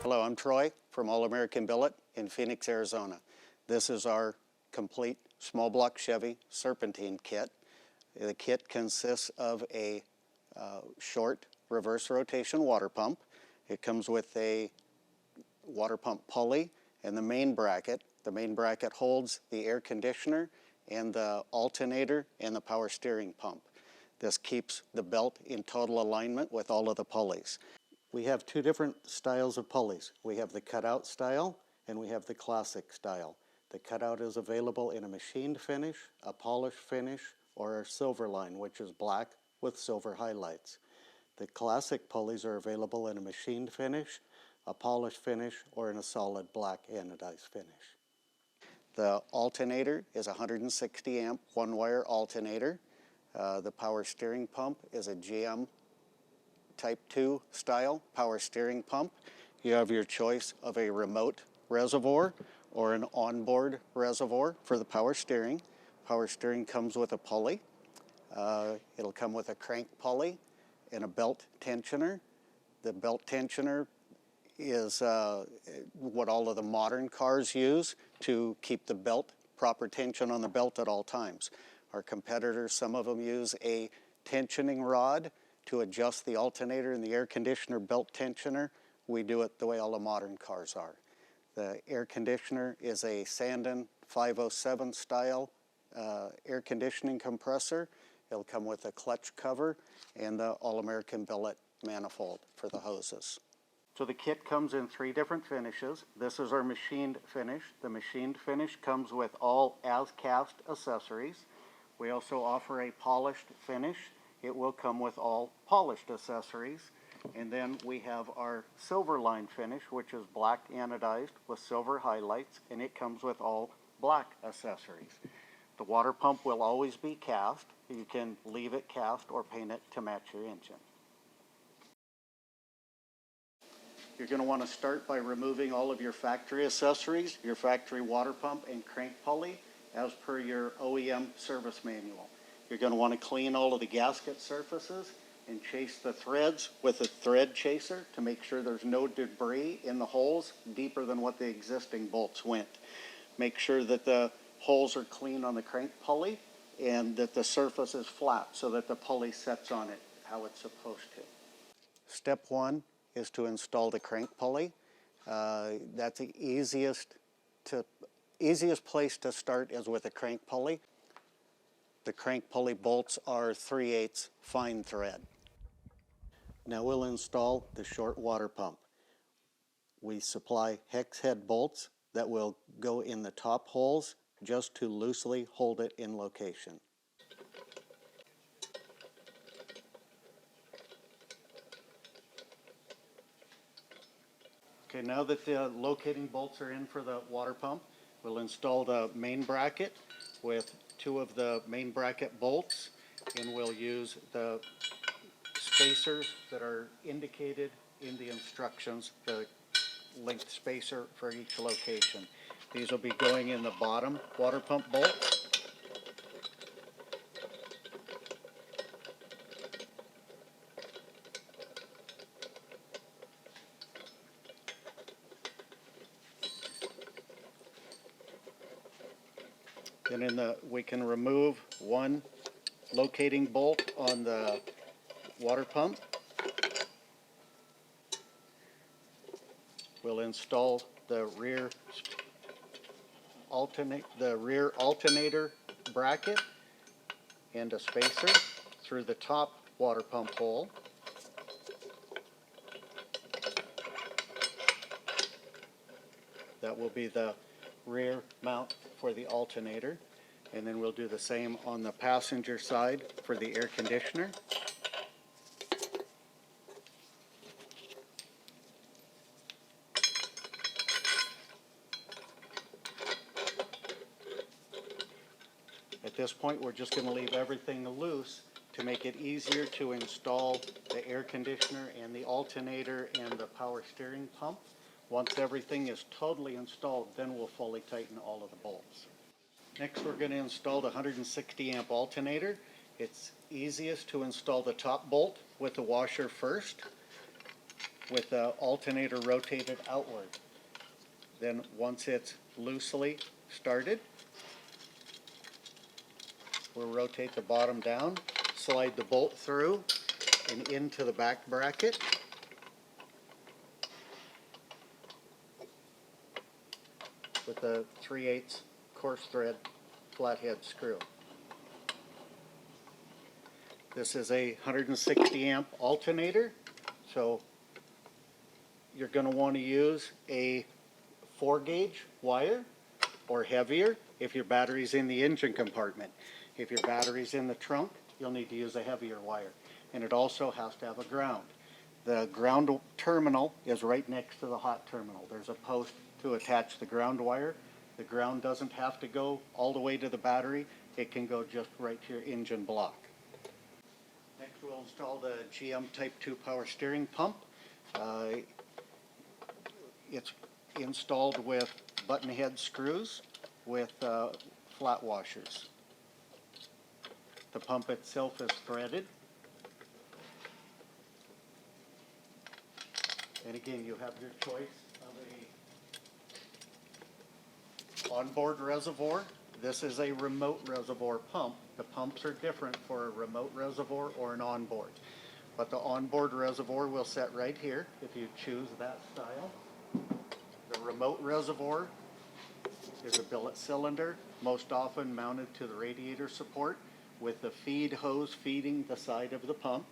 Hello, I'm Troy from All American Billet in Phoenix, Arizona. This is our complete small block Chevy Serpentine kit. The kit consists of a short reverse rotation water pump. It comes with a water pump pulley and the main bracket. The main bracket holds the air conditioner and the alternator and the power steering pump. This keeps the belt in total alignment with all of the pulleys. We have two different styles of pulleys. We have the cutout style and we have the classic style. The cutout is available in a machined finish, a polished finish, or a silver line, which is black with silver highlights. The classic pulleys are available in a machined finish, a polished finish, or in a solid black anodized finish. The alternator is a 160 amp one-wire alternator. The power steering pump is a GM Type 2 style power steering pump. You have your choice of a remote reservoir or an onboard reservoir for the power steering. Power steering comes with a pulley. It'll come with a crank pulley and a belt tensioner. The belt tensioner is what all of the modern cars use to keep the belt, proper tension on the belt at all times. Our competitors, some of them use a tensioning rod to adjust the alternator and the air conditioner belt tensioner. We do it the way all the modern cars are. The air conditioner is a Sandon 507 style air conditioning compressor. It'll come with a clutch cover and the All-American Billet manifold for the hoses. So the kit comes in three different finishes. This is our machined finish. The machined finish comes with all as-cast accessories. We also offer a polished finish. It will come with all polished accessories. And then we have our silver line finish, which is black anodized with silver highlights, and it comes with all black accessories. The water pump will always be cast. You can leave it cast or paint it to match your engine. You're going to want to start by removing all of your factory accessories, your factory water pump and crank pulley as per your OEM service manual. You're going to want to clean all of the gasket surfaces and chase the threads with a thread chaser to make sure there's no debris in the holes deeper than what the existing bolts went. Make sure that the holes are clean on the crank pulley and that the surface is flat so that the pulley sets on it how it's supposed to. Step one is to install the crank pulley. That's the easiest place to start is with a crank pulley. The crank pulley bolts are 3/8 fine thread. Now we'll install the short water pump. We supply hex head bolts that will go in the top holes just to loosely hold it in location. Okay, now that the locating bolts are in for the water pump, we'll install the main bracket with two of the main bracket bolts, and we'll use the spacers that are indicated in the instructions, the length spacer for each location. These will be going in the bottom water pump bolt. Then we can remove one locating bolt on the water pump. We'll install the rear alternator bracket and a spacer through the top water pump hole. That will be the rear mount for the alternator, and then we'll do the same on the passenger side for the air conditioner. At this point, we're just going to leave everything loose to make it easier to install the air conditioner and the alternator and the power steering pump. Once everything is totally installed, then we'll fully tighten all of the bolts. Next, we're going to install the 160 amp alternator. It's easiest to install the top bolt with the washer first. with the alternator rotated outward. Then once it's loosely started, we'll rotate the bottom down, slide the bolt through and into the back bracket. With a 3/8 coarse thread flathead screw. This is a 160 amp alternator, so you're going to want to use a 4-gauge wire or heavier if your battery's in the engine compartment. If your battery's in the trunk, you'll need to use a heavier wire. And it also has to have a ground. The ground terminal is right next to the hot terminal. There's a post to attach the ground wire. The ground doesn't have to go all the way to the battery. It can go just right to your engine block. Next we'll install the GM Type 2 power steering pump. It's installed with button head screws with flat washers. The pump itself is threaded. And again, you have your choice of a onboard reservoir. This is a remote reservoir pump. The pumps are different for a remote reservoir or an onboard. But the onboard reservoir will set right here if you choose that style. The remote reservoir is a billet cylinder, most often mounted to the radiator support with the feed hose feeding the side of the pump.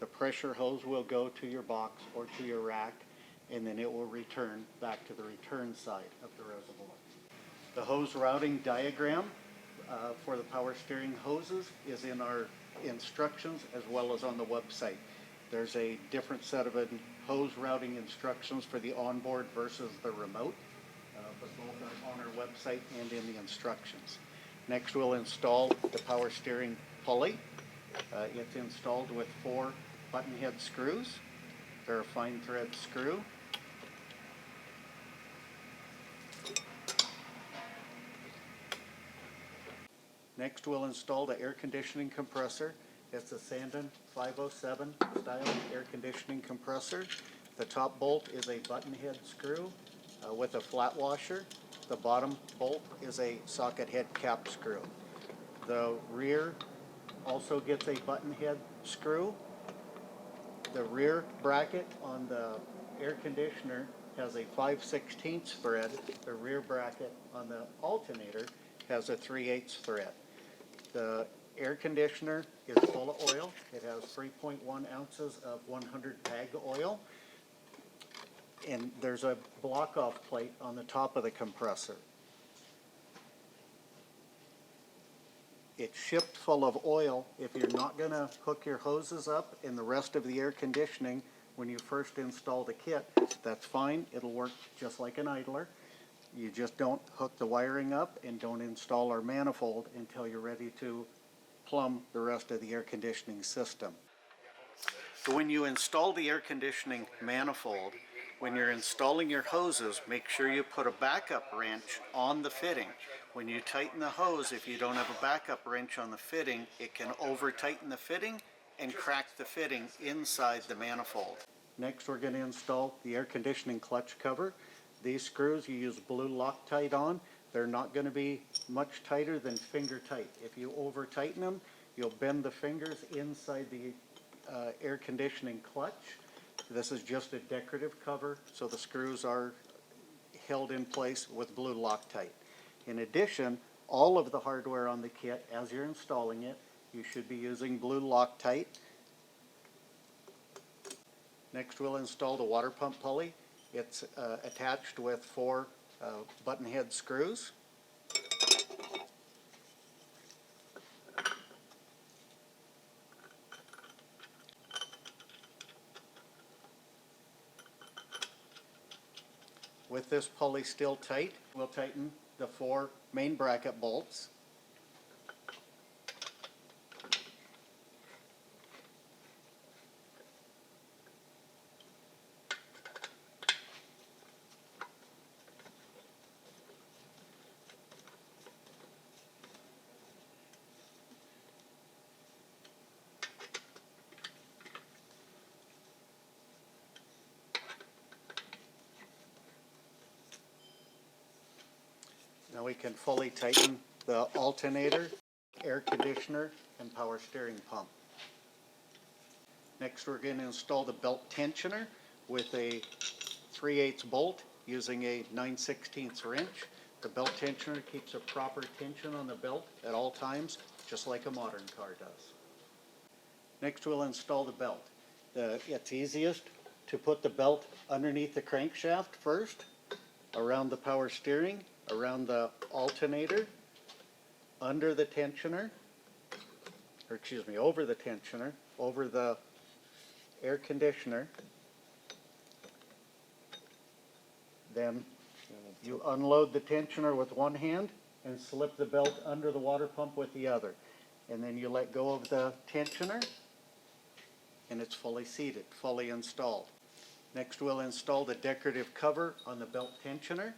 The pressure hose will go to your box or to your rack, and then it will return back to the return side of the reservoir. The hose routing diagram for the power steering hoses is in our instructions as well as on the website. There's a different set of hose routing instructions for the onboard versus the remote, but both are on our website and in the instructions. Next we'll install the power steering pulley. It's installed with 4 button head screws. They're a fine thread screw. Next we'll install the air conditioning compressor. It's a Sandon 507 style air conditioning compressor. The top bolt is a button head screw with a flat washer. The bottom bolt is a socket head cap screw. The rear also gets a button head screw. The rear bracket on the air conditioner has a 5/16 thread. The rear bracket on the alternator has a 3/8 thread. The air conditioner is full of oil. It has 3.1 ounces of 100 bag oil. And there's a block-off plate on the top of the compressor. It's shipped full of oil. If you're not going to hook your hoses up in the rest of the air conditioning when you first install the kit, that's fine. It'll work just like an idler. You just don't hook the wiring up and don't install our manifold until you're ready to plumb the rest of the air conditioning system. So when you install the air conditioning manifold, when you're installing your hoses, make sure you put a backup wrench on the fitting. When you tighten the hose, if you don't have a backup wrench on the fitting, it can over-tighten the fitting and crack the fitting inside the manifold. Next, we're going to install the air conditioning clutch cover. These screws you use blue Loctite on. They're not going to be much tighter than finger tight. If you over-tighten them, you'll bend the fingers inside the air conditioning clutch. This is just a decorative cover, so the screws are held in place with blue Loctite. In addition, all of the hardware on the kit, as you're installing it, you should be using blue Loctite. Next, we'll install the water pump pulley. It's attached with 4 button head screws. With this pulley still tight, we'll tighten the 4 main bracket bolts. we can fully tighten the alternator, air conditioner, and power steering pump. Next, we're going to install the belt tensioner with a 3/8 bolt using a 9/16 wrench. The belt tensioner keeps a proper tension on the belt at all times, just like a modern car does. Next, we'll install the belt. It's easiest to put the belt underneath the crankshaft first, around the power steering, around the alternator, under the tensioner, or excuse me, over the tensioner, over the air conditioner. Then you unload the tensioner with one hand and slip the belt under the water pump with the other. And then you let go of the tensioner and it's fully seated, fully installed. Next, we'll install the decorative cover on the belt tensioner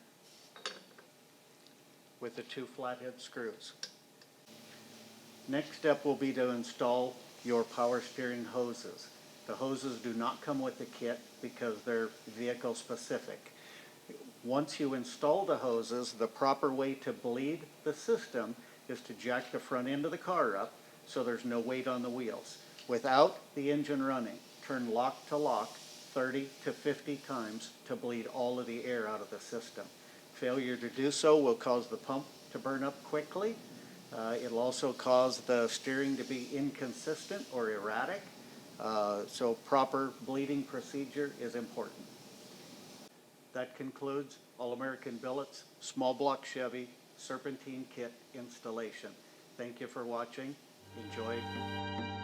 with the 2 flathead screws. Next step will be to install your power steering hoses. The hoses do not come with the kit because they're vehicle specific. Once you install the hoses, the proper way to bleed the system is to jack the front end of the car up so there's no weight on the wheels. Without the engine running, turn lock to lock 30 to 50 times to bleed all of the air out of the system. Failure to do so will cause the pump to burn up quickly. It'll also cause the steering to be inconsistent or erratic. So proper bleeding procedure is important. That concludes All-American Billet's small block Chevy Serpentine kit installation. Thank you for watching. Enjoy.